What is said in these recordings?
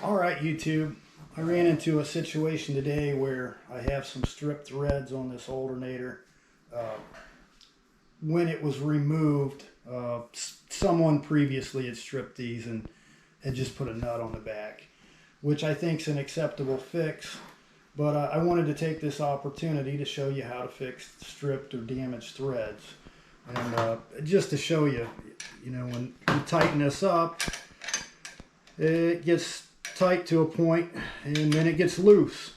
All right, YouTube. I ran into a situation today where I have some stripped threads on this alternator. Uh, when it was removed, someone previously had stripped these and had just put a nut on the back, which I think is an acceptable fix. But I wanted to take this opportunity to show you how to fix stripped or damaged threads. And just to show you, when you tighten this up, it gets tight to a point and then it gets loose.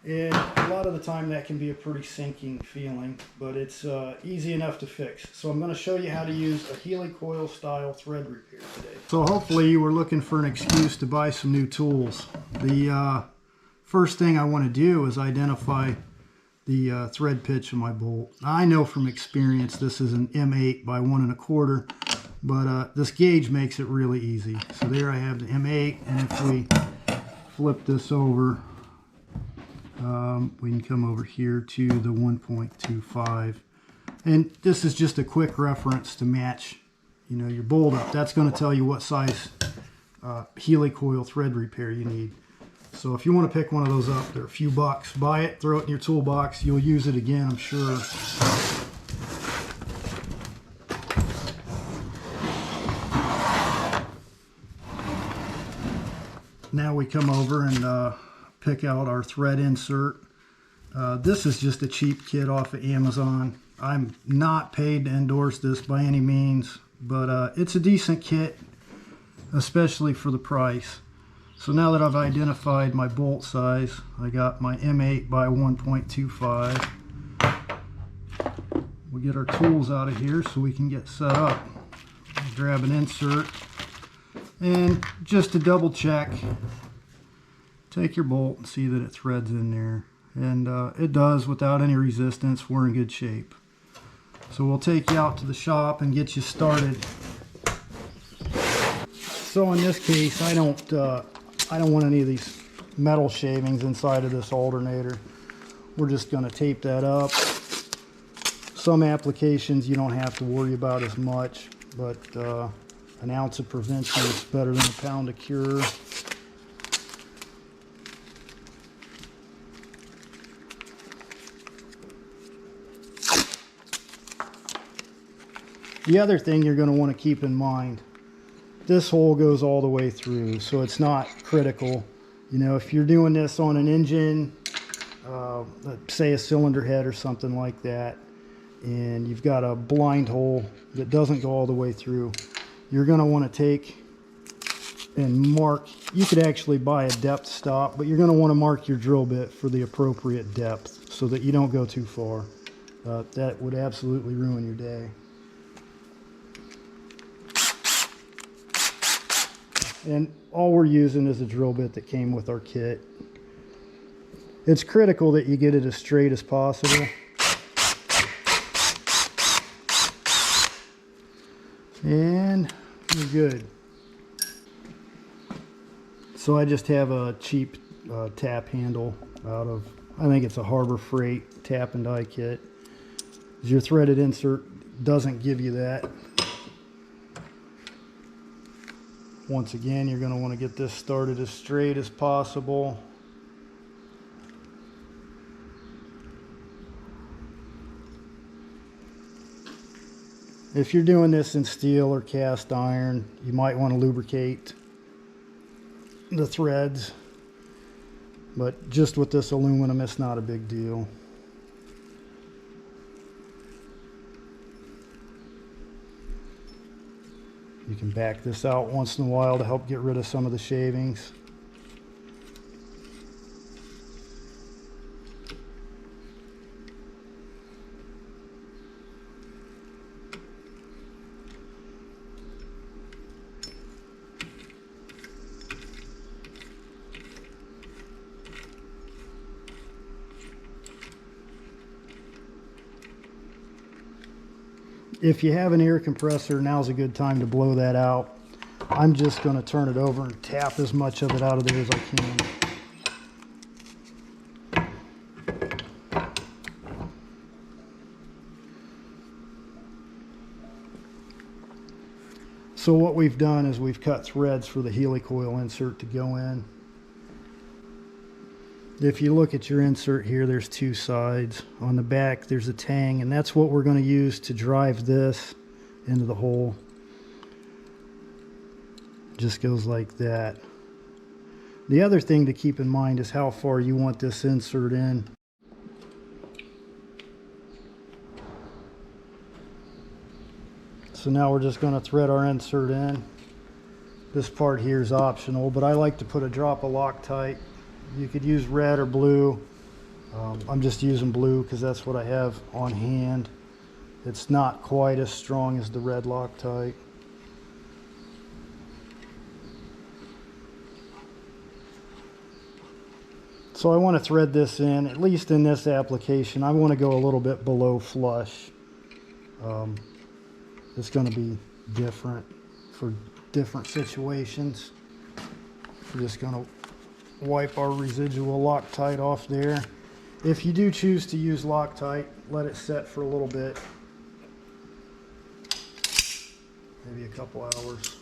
And a lot of the time that can be a pretty sinking feeling, but it's easy enough to fix. So I'm going to show you how to use a Helicoil style thread repair today. So hopefully you were looking for an excuse to buy some new tools. The first thing I want to do is identify the thread pitch of my bolt. I know from experience this is an M8 by 1 1/4, but this gauge makes it really easy. So there I have the M8, and if we flip this over, we can come over here to the 1.25, and this is just a quick reference to match your bolt up. That's going to tell you what size Helicoil thread repair you need. So if you want to pick one of those up, they're a few bucks. Buy it, throw it in your toolbox. You'll use it again, I'm sure. Now we come over and pick out our thread insert. This is just a cheap kit off of Amazon. I'm not paid to endorse this by any means, but it's a decent kit, especially for the price. So now that I've identified my bolt size, I got my M8 by 1.25. We'll get our tools out of here so we can get set up. I'll grab an insert, and just to double check, take your bolt and see that it threads in there. And it does without any resistance. We're in good shape. So we'll take you out to the shop and get you started. So in this case, I don't want any of these metal shavings inside of this alternator. We're just going to tape that up. Some applications you don't have to worry about as much, but an ounce of prevention is better than a pound of cure. The other thing you're going to want to keep in mind, this hole goes all the way through, so it's not critical. If you're doing this on an engine, say a cylinder head or something like that, and you've got a blind hole that doesn't go all the way through, you're going to want to take and mark. You could actually buy a depth stop, but you're going to want to mark your drill bit for the appropriate depth so that you don't go too far. That would absolutely ruin your day. And all we're using is a drill bit that came with our kit. It's critical that you get it as straight as possible. And you're good. So I just have a cheap tap handle out of, I think it's a Harbor Freight tap and die kit. Your threaded insert doesn't give you that. Once again, you're going to want to get this started as straight as possible. If you're doing this in steel or cast iron, you might want to lubricate the threads, but just with this aluminum, it's not a big deal. You can back this out once in a while to help get rid of some of the shavings. If you have an air compressor, now's a good time to blow that out. I'm just going to turn it over and tap as much of it out of there as I can. So what we've done is we've cut threads for the Helicoil insert to go in. If you look at your insert here, there's two sides. On the back there's a tang, and that's what we're going to use to drive this into the hole. Just goes like that. The other thing to keep in mind is how far you want this insert in. So now we're just going to thread our insert in. This part here is optional, but I like to put a drop of Loctite. You could use red or blue. I'm just using blue because that's what I have on hand. It's not quite as strong as the red Loctite. So I want to thread this in, at least in this application. I want to go a little bit below flush. It's going to be different for different situations. We're just going to wipe our residual Loctite off there. If you do choose to use Loctite, let it set for a little bit, maybe a couple hours.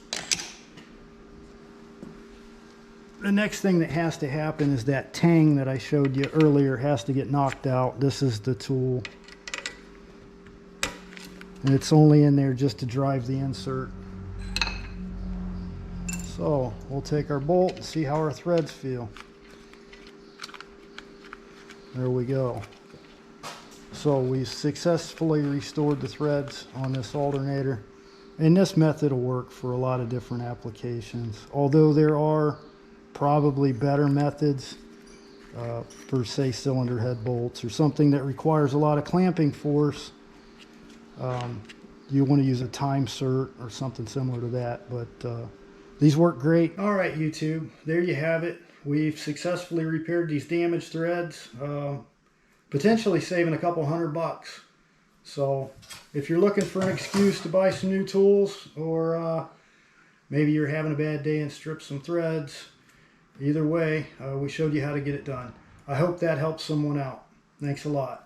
The next thing that has to happen is that tang that I showed you earlier has to get knocked out. This is the tool, and it's only in there just to drive the insert. So we'll take our bolt and see how our threads feel. There we go. So we successfully restored the threads on this alternator, and this method will work for a lot of different applications, although there are probably better methods for, say, cylinder head bolts or something that requires a lot of clamping force. You want to use a time cert or something similar to that, but these work great. All right, YouTube, there you have it. We've successfully repaired these damaged threads, potentially saving a couple $100. So if you're looking for an excuse to buy some new tools, or maybe you're having a bad day and strip some threads, either way, we showed you how to get it done. I hope that helps someone out. Thanks a lot.